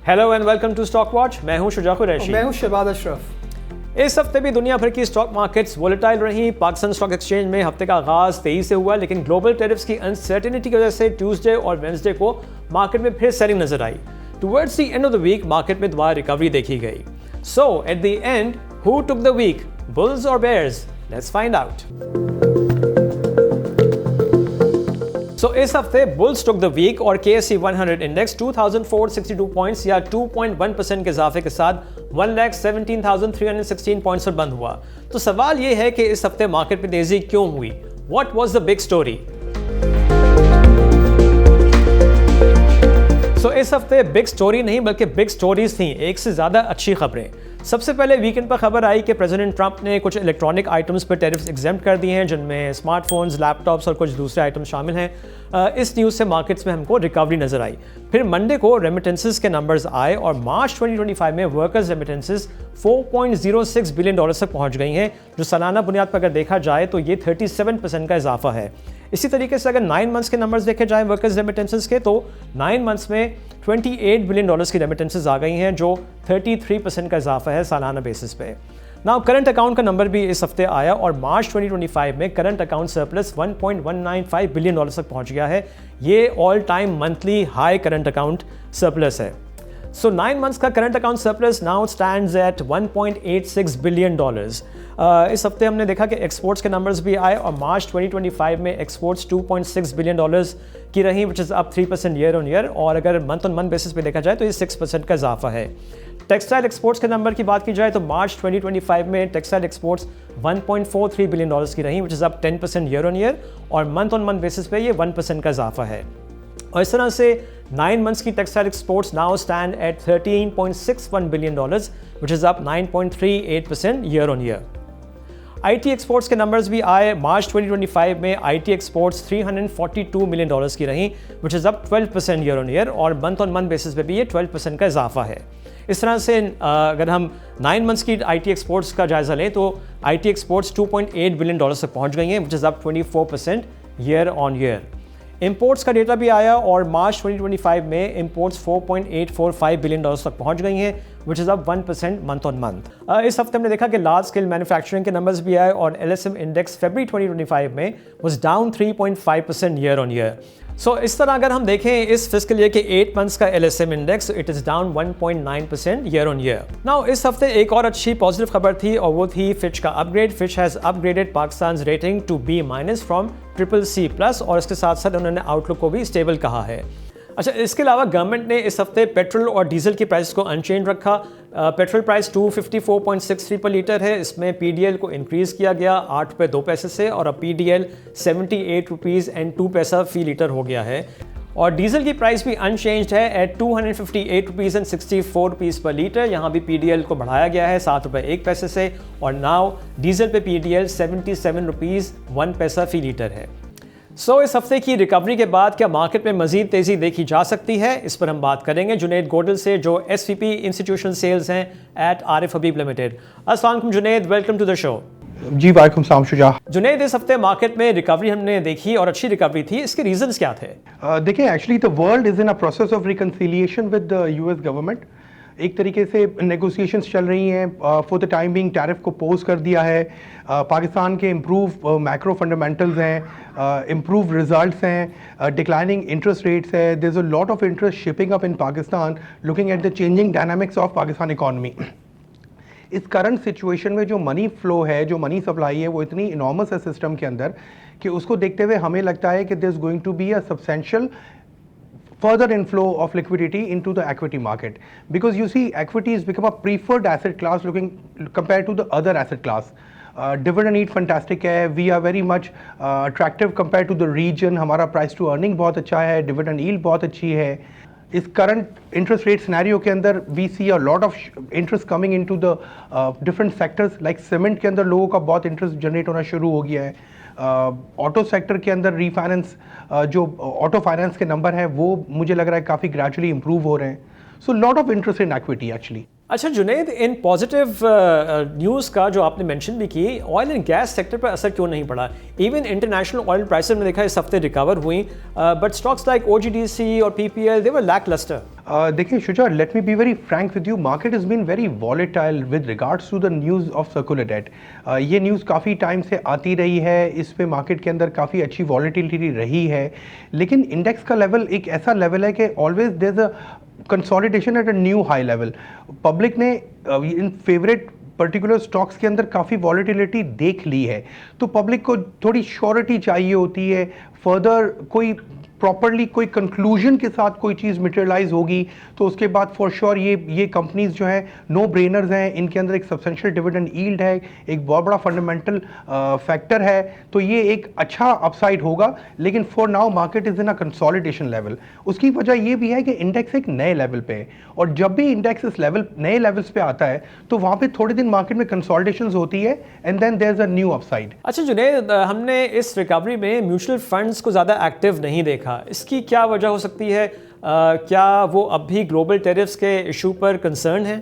Hello and welcome to Stock Watch. मैं हूं शुजा कुरैशी। मैं हूं शहबाज अशरफ। इस हफ्ते भी दुनिया भर की स्टॉक मार्केट्स वोलेटाइल रही। पाकिस्तान स्टॉक एक्सचेंज में हफ्ते का आगाज तेजी से हुआ, लेकिन ग्लोबल टेरिफ्स की अनसर्टेनिटी की वजह से ट्यूसडे और वेडनेसडे को मार्केट में फिर सेलिंग नजर आई। Towards the end of the week market में दोबारा रिकवरी देखी गई। So at the end, who took the week, bulls और bears? Let's find out. So इस हफ्ते बुल्स टुक द वीक और KSE 100 इंडेक्स 2462 पॉइंट्स या 2.1% के इजाफे के साथ 1,17,316 पॉइंट्स पर बंद हुआ। तो सवाल यह है कि इस हफ्ते मार्केट में तेजी क्यों हुई? What was the big story? So इस हफ्ते बिग स्टोरी नहीं बल्कि बिग स्टोरीज थी, एक से ज्यादा अच्छी खबरें। सबसे पहले वीकेंड पर खबर आई कि प्रेसिडेंट ट्रंप ने कुछ इलेक्ट्रॉनिक आइटम्स पर टैरिफ्स एग्जेम्प्ट कर दिए हैं, जिनमें स्मार्टफोन्स, लैपटॉप्स और कुछ दूसरे आइटम शामिल हैं। इस न्यूज़ से मार्केट्स में हमको रिकवरी नजर आई। फिर मंडे को रेमिटेंसेस के नंबर्स आए और मार्च 2025 में वर्कर्स रेमिटेंसेस $4.06 बिलियन तक पहुंच गई हैं, जो सालाना बुनियाद पर अगर देखा जाए तो ये 37% का इजाफा है। इसी तरीके से अगर 9 मंथ्स के नंबर्स देखे जाएं वर्कर्स रेमिटेंसेस के, तो 9 मंथ्स में $28 बिलियन की रेमिटेंसेस आ गई हैं, जो 33% का इजाफा है सालाना बेसिस पे। नाउ करंट अकाउंट का नंबर भी इस हफ्ते आया और मार्च 2025 में करंट अकाउंट सरप्लस $1.195 बिलियन तक पहुंच गया है। ये all time monthly high current account surplus है। So 9 months का current account surplus now stands eight $1.86 billion. इस हफ्ते हमने देखा कि एक्सपोर्ट्स के नंबर्स भी आए और मार्च 2025 में एक्सपोर्ट्स $2.6 बिलियन की रही, विच is up 3% year on year, और अगर मंथ ऑन मंथ बेसिस पे देखा जाए तो ये 6% का इजाफा है। टेक्सटाइल एक्सपोर्ट्स के नंबर की बात की जाए तो मार्च 2025 में टेक्सटाइल एक्सपोर्ट्स $1.43 बिलियन की रही, विच is up 10% year on year, और मंथ ऑन मंथ बेसिस पे ये 1% का इजाफा है। और इस तरह से 9 months की textile exports now stand at $13.61 billion, which is up 9.38% year on year. IT exports के नंबर्स भी आए। मार्च 2025 में IT एक्सपोर्ट्स $342 मिलियन की रहीं, विच is up 12% year on year, और मंथ ऑन मंथ बेसिस पे भी ये 12% का इजाफा है। इस तरह से अगर हम 9 मंथ्स की IT एक्सपोर्ट्स का जायज़ा लें तो IT एक्सपोर्ट्स $2.8 बिलियन तक पहुँच गई हैं, which is up 24% year on year. Imports का डेटा भी आया और मार्च 2025 में इंपोर्ट्स $4.845 बिलियन तक पहुंच गई हैं, which is up 1% month on month. इस हफ्ते हमने देखा कि लार्ज स्केल मैन्युफैक्चरिंग के नंबर्स भी आए और LSM इंडेक्स फरवरी 2025 में was down 3.5% year on year. So इस तरह अगर हम देखें इस फिस्कल ईयर के 8 मंथ्स का LSM index, it is down 1.9% year on year. Now इस हफ्ते एक और अच्छी पॉजिटिव खबर थी और वो थी फिच का अपग्रेड। Fitch has upgraded Pakistan rating to B- from CCC+, और इसके साथ साथ उन्होंने आउटलुक को भी स्टेबल कहा है। अच्छा, इसके अलावा गवर्नमेंट ने इस हफ्ते पेट्रोल और डीजल की प्राइस को अनचेंज रखा। पेट्रोल प्राइस 254.63 पर लीटर है। इसमें PDL को इंक्रीज़ किया गया 8 रुपये 2 पैसे से, और अब PDL 78 रुपीज़ एंड 2 पैसा फी लीटर हो गया है। और डीजल की प्राइस भी अनचेंज्ड है एट 258 रुपीज़ एंड 64 रुपीज़ पर लीटर। यहाँ भी PDL को बढ़ाया गया है 7 रुपये 1 पैसे से, और नाउ डीजल पे PDL 77 रुपीज़ 1 पैसा फी लीटर है। सो इस हफ्ते की रिकवरी के बाद क्या मार्केट में मजीद तेज़ी देखी जा सकती है? इस पर हम बात करेंगे जुनैद गोडल से, जो SVP इंस्टीट्यूशनल सेल्स हैं एट आरिफ हबीब लिमिटेड। अस्सलाम वालेकुम Junaid, welcome to the show. जी वालेकुम सलाम शुजा। जुनैद, इस हफ्ते मार्केट में रिकवरी हमने देखी और अच्छी रिकवरी थी, इसके रीजंस क्या थे? देखिए, actually the world is in a process of reconciliation with the US government. एक तरीके से नेगोशिएशंस चल रही हैं। For the time being tariff को पोज कर दिया है। पाकिस्तान के इम्प्रूव मैक्रो फंडामेंटल्स हैं, इम्प्रूव रिजल्ट्स हैं, डिक्लाइनिंग इंटरेस्ट रेट्स है। There is a lot of interest shipping up in Pakistan, looking at the changing dynamics of Pakistan economy. इस करंट सिचुएशन में जो मनी फ्लो है, जो मनी सप्लाई है, वो इतनी इनॉर्मस है सिस्टम के अंदर कि उसको देखते हुए हमें लगता है कि there is going to be a substantial further inflow of liquidity into the equity market, because you see equity has become a preferred asset class looking compared to the other asset class. Dividend yield fantastic है, we are very much attractive compared to the region, हमारा price to earning बहुत अच्छा है, dividend yield बहुत अच्छी है। इस current interest rate scenario के अंदर we see a lot of interest coming into the different sectors, like cement के अंदर लोगों का बहुत इंटरेस्ट जनरेट होना शुरू हो गया है। ऑटो सेक्टर के अंदर रीफाइनेंस, जो ऑटो फाइनेंस के नंबर हैं वो मुझे लग रहा है काफ़ी ग्रेजुअली इंप्रूव हो रहे हैं। So lot of interest in equity actually. अच्छा जुनैद, इन पॉजिटिव न्यूज़ का जो आपने मेंशन भी की, ऑयल एंड गैस सेक्टर पर असर क्यों नहीं पड़ा? इवन इंटरनेशनल ऑयल प्राइसेस में देखा इस हफ्ते रिकवर हुई, बट स्टॉक्स लाइक OGDC और PPL दे वर लैकलस्टर. देखिए Shuja, let me be very frank with you, market is been very volatile with regards to the news of circular debt. ये news काफ़ी time से आती रही है, इस पे मार्केट के अंदर काफ़ी अच्छी वॉलेटिलिटी रही है, लेकिन इंडेक्स का लेवल एक ऐसा लेवल है कि always there is a consolidation at a new high level. Public ने इन फेवरेट पर्टिकुलर स्टॉक्स के अंदर काफ़ी वॉलेटिलिटी देख ली है, तो पब्लिक को थोड़ी श्योरिटी चाहिए होती है. फर्दर कोई प्रॉपरली कोई कंक्लूजन के साथ कोई चीज़ मटेरियलाइज होगी तो उसके बाद फॉर श्योर ये कंपनीज जो है नो ब्रेनर्स हैं, इनके अंदर एक सब्सटेंशियल डिविडेंड यील्ड है, एक बहुत बड़ा फंडामेंटल फैक्टर है, तो ये एक अच्छा अपसाइड होगा. लेकिन for now market is in a consolidation level. उसकी वजह ये भी है कि इंडेक्स एक नए लेवल पे है, और जब भी इंडेक्स इस लेवल नए लेवल्स पे आता है तो वहाँ पे थोड़े दिन मार्केट में कंसोलिडेशंस होती है and then there is a new upside. अच्छा जुनैद, हमने इस रिकवरी में म्यूचुअल फंड्स को ज़्यादा एक्टिव नहीं देखा, इसकी क्या वजह हो सकती है? क्या वो अब भी ग्लोबल टेरिफ्स के इशू पर कंसर्न है?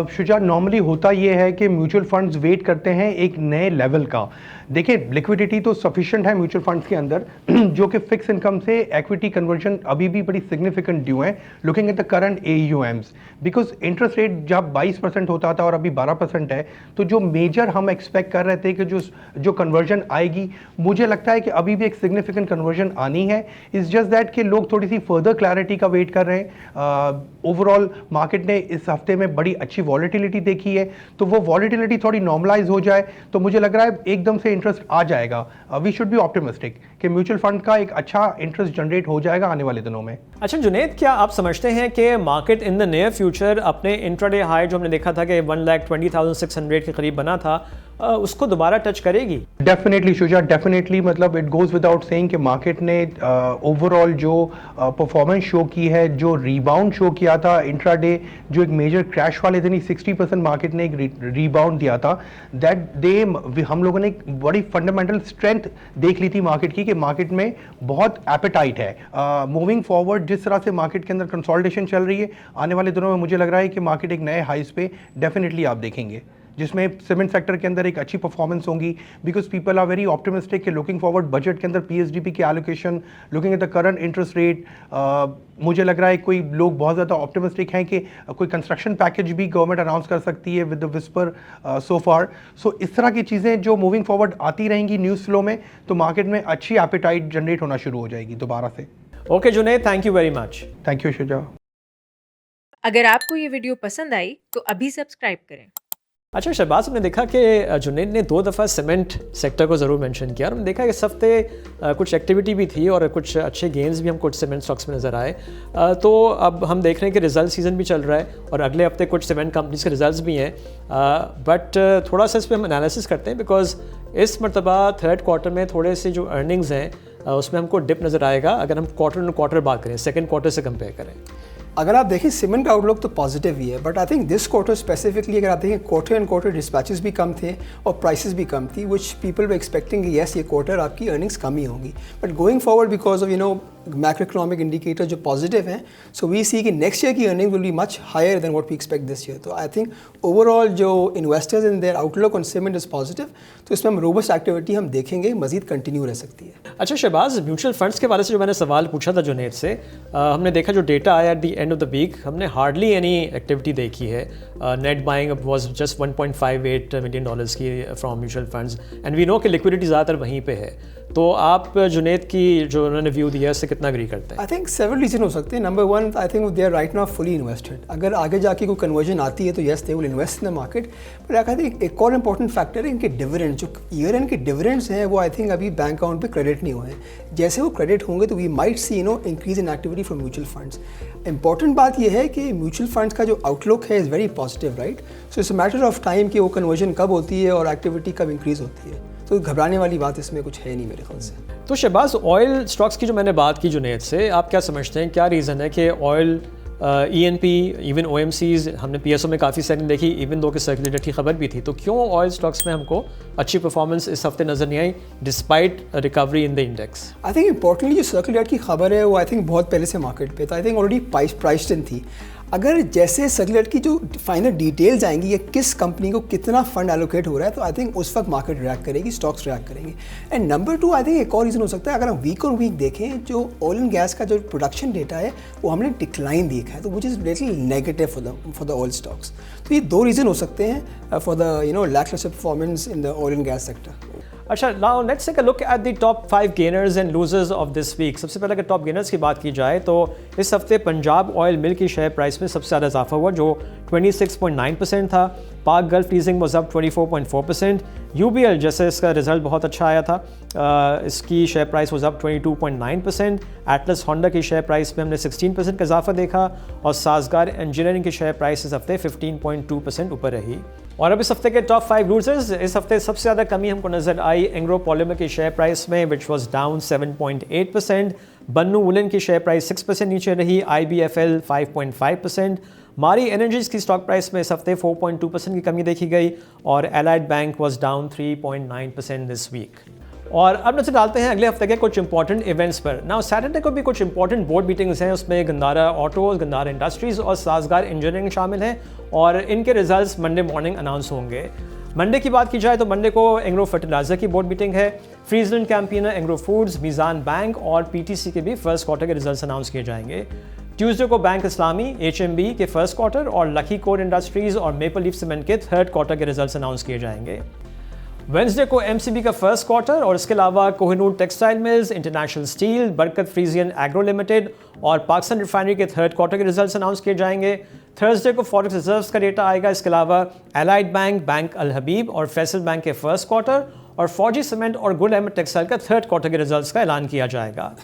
शुजा, नॉर्मली होता ये है कि म्यूचुअल फंड्स वेट करते हैं एक नए लेवल का. देखिए लिक्विडिटी तो सफिशिएंट है म्यूचुअल फंड्स के अंदर, जो कि फिक्स इनकम से इक्विटी कन्वर्जन अभी भी बड़ी सिग्निफिकेंट ड्यू है, looking at the current AUMs. Because interest rate जब 22% होता था और अभी 12% है, तो जो मेजर हम एक्सपेक्ट कर रहे थे कि जो कन्वर्जन आएगी, मुझे लगता है कि अभी भी एक सिग्निफिकेंट कन्वर्जन आनी है. इट्स जस्ट दैट कि लोग थोड़ी सी फर्दर क्लैरिटी का वेट कर रहे हैं. ओवरऑल मार्केट ने इस हफ्ते में बड़ी अच्छी वॉलेटिलिटी देखी है, तो वो वॉलेटिलिटी थोड़ी नॉर्मलाइज हो जाए तो मुझे लग रहा है एकदम से इंटरेस्ट आ जाएगा. वी शुड बी ऑप्टिमिस्टिक कि म्यूचुअल फंड का एक अच्छा इंटरेस्ट जनरेट हो जाएगा आने वाले दिनों में. अच्छा जुनैद, क्या आप समझते हैं कि market in the near future अपने इंट्राडे हाई जो हमने देखा था कि 1,20,600 के करीब बना था, उसको दोबारा टच करेगी? Definitely Shuja, definitely. मतलब इट गोज विदाउट सेइंग कि मार्केट ने ओवरऑल जो परफॉर्मेंस शो की है, जो रीबाउंड शो किया था इंट्राडे, जो एक मेजर क्रैश वाले दिन ही 60% मार्केट ने एक रीबाउंड दिया था, दैट डे हम लोगों ने एक बड़ी फंडामेंटल स्ट्रेंथ देख ली थी मार्केट की, कि मार्केट में बहुत एपेटाइट है. मूविंग फॉरवर्ड जिस तरह से मार्केट के अंदर कंसोलिडेशन चल रही है, आने वाले दिनों में मुझे लग रहा है कि मार्केट एक नए हाइस पे डेफिनेटली आप देखेंगे, जिसमें सीमेंट सेक्टर के अंदर एक अच्छी परफॉर्मेंस होगी, because people are very optimistic कि लुकिंग फॉरवर्ड बजट के अंदर PSDP की allocation, looking at the current interest rate, मुझे लग रहा है कोई लोग बहुत ज़्यादा ऑप्टिमिस्टिक हैं कि कोई कंस्ट्रक्शन पैकेज भी गवर्नमेंट अनाउंस कर सकती है विद द विस्पर सो फार. सो इस तरह की चीज़ें जो मूविंग फॉरवर्ड आती रहेंगी न्यूज़ फ्लो में, तो मार्केट में अच्छी एपेटाइट जनरेट होना शुरू हो जाएगी दोबारा से. Okay Junaid, thank you very much. Thank you Shuja. अगर आपको ये वीडियो पसंद आई तो अभी सब्सक्राइब करें. अच्छा शहबाज, हमने देखा कि जुनैद ने 2 दफ़ा सीमेंट सेक्टर को ज़रूर मेंशन किया, और हमने देखा कि इस हफ्ते कुछ एक्टिविटी भी थी और कुछ अच्छे गेंस भी हम कुछ सीमेंट स्टॉक्स में नज़र आए. तो अब हम देख रहे हैं कि रिजल्ट सीज़न भी चल रहा है और अगले हफ्ते कुछ सीमेंट कंपनीज के रिजल्ट्स भी हैं, बट थोड़ा सा इस पर हम एनालिसिस करते हैं, बिकॉज इस मरतबा थर्ड क्वार्टर में थोड़े से जो अर्निंग्स हैं उसमें हमको डिप नज़र आएगा अगर हम क्वार्टर ऑन क्वार्टर बात करें, सेकेंड क्वार्टर से कंपेयर करें. अगर आप देखें सीमेंट का आउटलुक तो पॉजिटिव ही है, but I think this quarter specifically अगर आप देखें क्वार्टर एंड क्वार्टर डिस्पैचेस भी कम थे और प्राइसेस भी कम थी, which people were expecting yes ये क्वार्टर आपकी अर्निंग्स कम ही होंगी. But going forward because of macro economic indicator जो पॉजिटिव हैं, सो वी सी कि नेक्स्ट ईयर की earning will be much higher than what we expect this year. तो आई थिंक ओवरऑल जो investors in their outlook on cement is positive, तो इसमें हम robust activity हम देखेंगे, मजीद कंटिन्यू रह सकती है. अच्छा शहबाज, म्यूचुअल फंड्स के बारे से जो मैंने सवाल पूछा था जुनैद से, हमने देखा जो डेटा आया at the end of the week, हमने हार्डली एनी एक्टिविटी देखी है. Net buying was just $1.58 million की from mutual funds, and we know कि लिक्विडिटी ज़्यादातर वहीं पे है. तो आप जुनैद की जो उन्होंने व्यू दिया उससे कितना एग्री करते हैं? आई थिंक सेवरल रीजन हो सकते हैं. Number one, I think they are right now fully invested. अगर आगे जाके कोई कन्वर्जन आती है तो yes they will invest in the market. But I think एक और इंपॉर्टेंट फैक्टर है इनके डिविडेंड. जो ईयर एंड के डिविडेंड्स हैं वो आई थिंक अभी बैंक अकाउंट पे क्रेडिट नहीं हुए हैं. जैसे वो क्रेडिट होंगे तो we might see increase in activity from mutual funds. Important बात यह है कि म्यूचुअल फंड्स का जो आउटलुक है is very positive, right. So it's a matter of time कि वो कन्वर्जन कब होती है और एक्टिविटी कब इंक्रीज होती है. तो घबराने वाली बात इसमें कुछ है नहीं मेरे ख्याल से. तो शहबाज, ऑयल स्टॉक्स की जो मैंने बात की जुनैद से, आप क्या समझते हैं क्या रीज़न है कि ऑयल ENP इवन OMCs हमने PSO में काफ़ी सेलिंग देखी, इवन दो कि सर्कुलेटेड की खबर भी थी, तो क्यों ऑयल स्टॉक्स में हमको अच्छी परफॉर्मेंस इस हफ्ते नज़र नहीं आई despite recovery in the index? I think importantly जो सर्कुलेटेड की खबर है वो आई थिंक बहुत पहले से मार्केट पे था. आई थिंक ऑलरेडी प्राइस्ड इन थी. अगर जैसे सेगलेट की जो फाइनल डिटेल्स आएंगी या किस कंपनी को कितना फंड एलोकेट हो रहा है, तो आई थिंक उस वक्त मार्केट रिएक्ट करेगी, स्टॉक्स रिएक्ट करेंगे। एंड नंबर 2 आई थिंक एक और रीज़न हो सकता है, अगर हम वीक ऑन वीक देखें जो ऑयल एंड गैस का जो प्रोडक्शन डेटा है वो हमने डिक्लाइन देखा है, तो which is little negative for the oil stocks. तो ये 2 रीज़न हो सकते हैं for the lacklustre performance in the oil and gas sector. अच्छा, now let's take a look at the top 5 gainers and losers of this week. सबसे पहले अगर top gainers की बात की जाए तो इस हफ्ते पंजाब ऑयल मिल की शेयर प्राइस में सबसे ज़्यादा इजाफा हुआ जो 26.9% था। Pak Gulf Leasing was up 24.4%। UBL जैसे इसका रिजल्ट बहुत अच्छा आया था, इसकी share price was up 22.9%। Atlas Honda की शेयर प्राइस में हमने 16% का इजाफा देखा और साजगार इंजीनियरिंग की शेयर प्राइस इस हफ्ते 15.2% ऊपर रही। और अब इस हफ्ते के टॉप 5 लूजर्स, इस हफ्ते सबसे ज़्यादा कमी हमको नजर आई एंग्रो पॉलीमर की शेयर प्राइस में which was down 7.8%। Bannu woollen की शेयर प्राइस 6% नीचे रही। IBFL 5.5%। मारी एनर्जीज की स्टॉक प्राइस में इस हफ्ते 4.2% की कमी देखी गई और Allied Bank was down 3.9% this week. और अब नजर डालते हैं अगले हफ्ते के कुछ इंपॉर्टेंट इवेंट्स पर। नाउ सैटरडे को भी कुछ इंपॉर्टेंट बोर्ड मीटिंग्स हैं, उसमें गंदारा ऑटोज, गंदारा इंडस्ट्रीज़ और साजगार इंजीनियरिंग शामिल हैं और इनके रिजल्ट्स मंडे मॉर्निंग अनाउंस होंगे। मंडे की बात की जाए तो मंडे को एंग्रो फर्टिलाइजर की बोर्ड मीटिंग है। Friesland Campina, Engro foods, Meezan bank और PTC के भी फर्स्ट क्वार्टर के रिजल्ट्स अनाउंस किए जाएंगे। ट्यूसडे को बैंक इस्लामी, HMB के फर्स्ट क्वार्टर और लकी कोर इंडस्ट्रीज़ और मेपल लीफ सीमेंट के थर्ड क्वार्टर के रिजल्ट्स अनाउंस किए जाएंगे। वेंसडे को MCB का फर्स्ट क्वार्टर और इसके अलावा Kohinoor textile mills, international steel, बरकत फ्रीजियन एग्रो लिमिटेड और पाकिस्तान रिफाइनरी के थर्ड क्वार्टर के रिजल्ट्स अनाउंस किए जाएंगे। थर्सडे को फॉरेक्स रिजर्व्स का डेटा आएगा, इसके अलावा एलाइड बैंक, बैंक अल हबीब और फैसल बैंक के फर्स्ट क्वार्टर और फौजी सीमेंट और गुल अहमद टेक्सटाइल का थर्ड क्वार्टर के रिजल्ट्स का ऐलान किया जाएगा।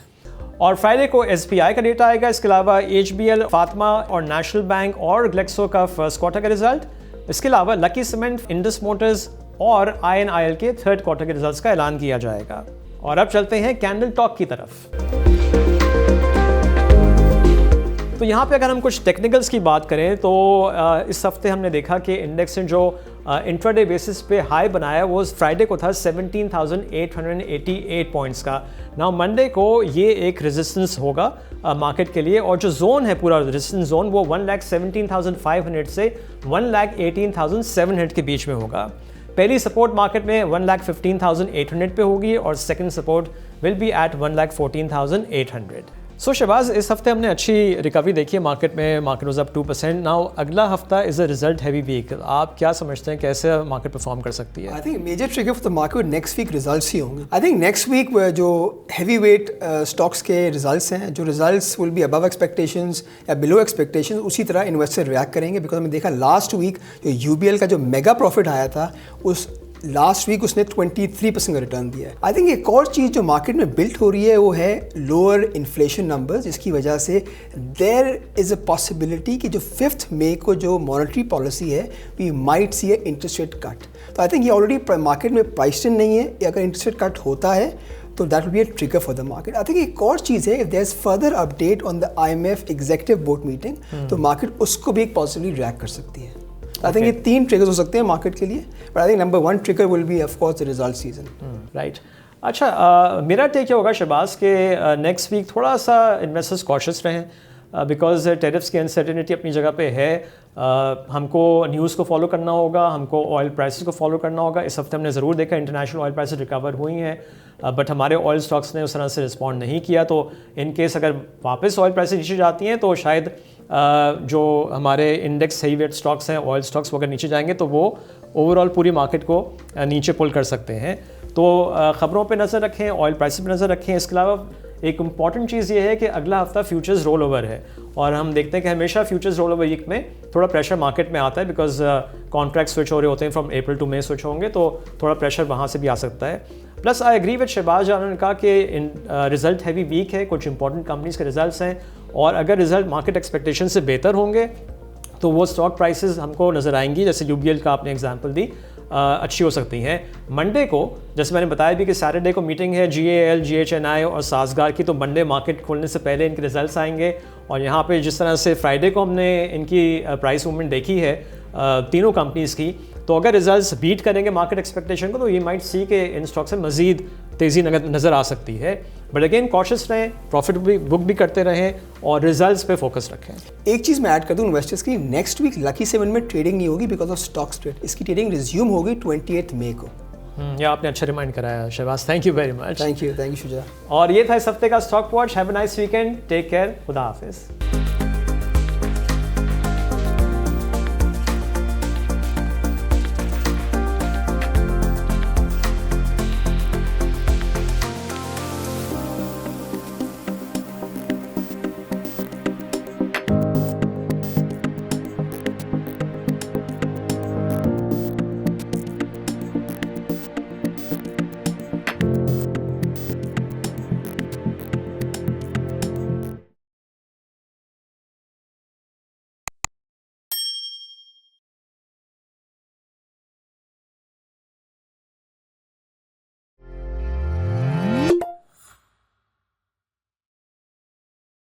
और फ्राइडे को SBI का डेटा आएगा, इसके अलावा HBL, फातिमा और नेशनल बैंक और ग्लेक्सो का फर्स्ट क्वार्टर का रिजल्ट। इसके अलावा लकी सीमेंट, इंडस मोटर्स और INIL के थर्ड क्वार्टर के रिजल्ट्स का ऐलान किया जाएगा। और अब चलते हैं कैंडल टॉक की तरफ। तो यहाँ पे अगर हम कुछ टेक्निकल्स की बात करें तो इस हफ्ते हमने देखा कि इंडेक्स ने जो इंट्राडे बेसिस पे हाई बनाया वो फ्राइडे को था 17,888 पॉइंट्स का। नाउ मंडे को ये एक रेजिस्टेंस होगा मार्केट के लिए और जो जोन है पूरा रेजिस्टेंस जोन वो 1,17,500 से 1,18,700 के बीच में होगा। पहली सपोर्ट मार्केट में 1,15,800 पे होगी और second support will be at 1,14,800। So Shahbaz, इस हफ्ते हमने अच्छी रिकवरी देखी है मार्केट में, मार्केट वाज अप 2%। नाउ अगला हफ्ता is a result heavy week, आप क्या समझते हैं कैसे मार्केट परफॉर्म कर सकती है? I think major trigger for the market next week results ही होंगे। आई थिंक नेक्स्ट वीक जो हैवी वेट स्टॉक्स के रिजल्ट्स हैं, जो results will be above expectations या बिलो एक्सपेक्टेशंस, उसी तरह इन्वेस्टर रिएक्ट करेंगे। बिकॉज हमने देखा लास्ट वीक जो UBL का जो मेगा प्रॉफिट आया था उस लास्ट वीक उसने 23% का रिटर्न दिया है। आई थिंक एक और चीज़ जो मार्केट में बिल्ट हो रही है वो है लोअर इन्फ्लेशन नंबर्स, जिसकी वजह से देयर इज़ अ पॉसिबिलिटी कि जो 5 मई को जो मॉनेटरी पॉलिसी है we might see a interest rate cut. तो आई थिंक ये ऑलरेडी मार्केट में प्राइस्ड इन नहीं है, अगर इंटरेस्ट रेट कट होता है तो that will be a trigger for the market. I think एक और चीज़ है, if there is further update on the IMF executive board meeting तो मार्केट उसको भी एक पॉजिटिवली रिएक्ट कर सकती है। आई थिंक ये 3 ट्रिगर्स हो सकते हैं मार्केट के लिए, but I think number 1 trigger will be of course the result season. Right. अच्छा, मेरा टेक ये होगा शहबाज के नेक्स्ट वीक थोड़ा सा इन्वेस्टर्स कॉशियस रहें बिकॉज टेरिफ्स की अनसर्टेनिटी अपनी जगह पे है। हमको न्यूज़ को फॉलो करना होगा, हमको ऑयल प्राइसेस को फॉलो करना होगा। इस हफ्ते हमने ज़रूर देखा इंटरनेशनल ऑयल प्राइसेस रिकवर हुई हैं, बट हमारे ऑयल स्टॉक्स ने उस तरह से रिस्पॉन्ड नहीं किया। तो इन केस अगर वापस ऑयल प्राइसेस नीचे जाती हैं तो शायद जो हमारे इंडेक्स हेवी वेट स्टॉक्स हैं, ऑयल स्टॉक्स, वो अगर नीचे जाएंगे तो वो ओवरऑल पूरी मार्केट को नीचे पुल कर सकते हैं। तो ख़बरों पे नज़र रखें, ऑयल प्राइसेस पे नज़र रखें। इसके अलावा एक इम्पॉर्टेंट चीज़ ये है कि अगला हफ्ता फ्यूचर्स रोल ओवर है और हम देखते हैं कि हमेशा फ्यूचर्स रोल ओवर वीक में थोड़ा प्रेशर मार्केट में आता है बिकॉज कॉन्ट्रैक्ट स्विच हो रहे होते हैं, from April to May switch होंगे तो थोड़ा प्रेशर वहाँ से भी आ सकता है। Plus I agree with Shahbaz Jan ने कहा कि रिजल्ट हैवी वीक है, कुछ इंपॉर्टेंट कंपनीज के रिजल्ट्स हैं और अगर रिजल्ट मार्केट एक्सपेक्टेशन से बेहतर होंगे तो वो स्टॉक प्राइसेस हमको नज़र आएंगी, जैसे UBL का आपने एग्जांपल दी, अच्छी हो सकती हैं। मंडे को जैसे मैंने बताया भी कि सैटरडे को मीटिंग है GAL, GHNI और साजगार की, तो मंडे मार्केट खोलने से पहले इनके रिजल्ट्स आएंगे और यहाँ पे जिस तरह से फ्राइडे को हमने इनकी प्राइस मूवमेंट देखी है तीनों कंपनीज़ की, तो अगर रिजल्ट्स बीट करेंगे मार्केट एक्सपेक्टेशन को तो ये माइट सी के इन स्टॉक से मज़ीद तेज़ी नज़र आ सकती है। बट अगेन कॉशियस रहें, प्रॉफिट भी बुक भी करते रहें और रिजल्ट्स पे फोकस रखें। एक चीज़ मैं ऐड कर दूं इन्वेस्टर्स की, नेक्स्ट वीक लकी 7 में ट्रेडिंग नहीं होगी बिकॉज ऑफ स्टॉक स्प्लिट। इसकी ट्रेडिंग रिज्यूम होगी 28 मई को। ये आपने अच्छा रिमाइंड कराया Shahbaz, thank you very much. Thank you Shuja. और ये था इस हफ्ते का Stock Watch. Have a nice weekend, take care, खुदा हाफिज़।